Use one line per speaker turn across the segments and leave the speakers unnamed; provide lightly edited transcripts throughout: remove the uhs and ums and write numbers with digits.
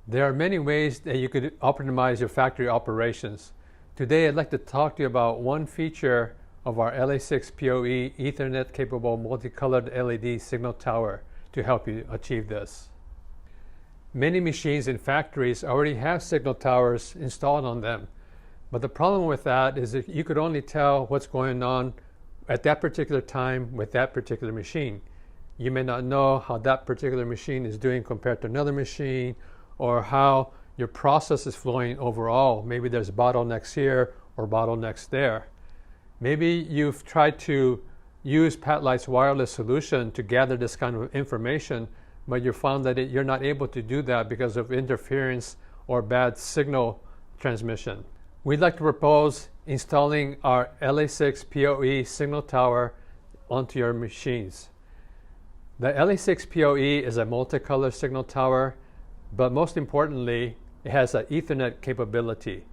There are many ways that you could optimize your factory operations. Today I'd like to talk to you about one feature of our LA6 PoE Ethernet capable multicolored LED signal tower to help you achieve this. Many machines in factories already have signal towers installed on them, but the problem with that is that you could only tell what's going on at that particular time with that particular machine. You may not know how that particular machine is doing compared to another machine, or how your process is flowing overall. Maybe there's bottlenecks here or bottlenecks there. Maybe you've tried to use PatLight's wireless solution to gather this kind of information, but you found that you're not able to do that because of interference or bad signal transmission. We'd like to propose installing our LA6 PoE signal tower onto your machines. The LA6 PoE is a multicolor signal tower, but most importantly, it has an Ethernet capability.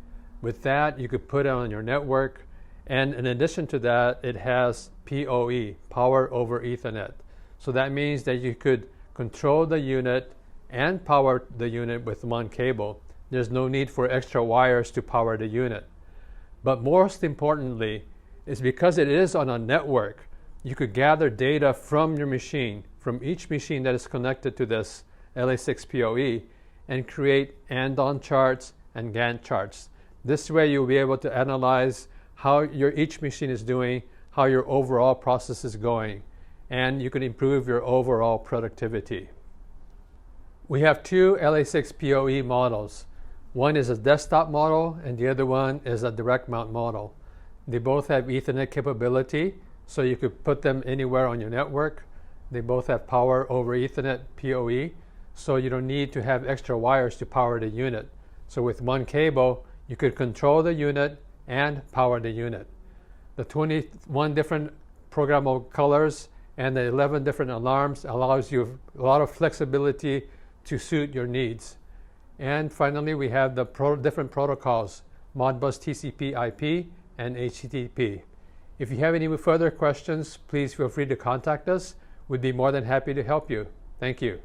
With that, you could put it on your network, and in addition to that, it has PoE, power over Ethernet. So that means that you could control the unit and power the unit with one cable. There's no need for extra wires to power the unit. But most importantly, is because it is on a network, you could gather data from your machine, from each machine that is connected to this LA6 PoE, and create and-on charts and Gantt charts. This way you'll be able to analyze how each machine is doing, how your overall process is going, and you can improve your overall productivity. We have two LA6 PoE models. One is a desktop model and the other one is a direct mount model. They both have Ethernet capability, so you could put them anywhere on your network. They both have power over Ethernet PoE, so you don't need to have extra wires to power the unit. So with one cable, you could control the unit and power the unit. The 21 different programmable colors and the 11 different alarms allows you a lot of flexibility to suit your needs. And finally, we have the different protocols, Modbus TCP IP and HTTP. If you have any further questions, please feel free to contact us. We'd be more than happy to help you. Thank you.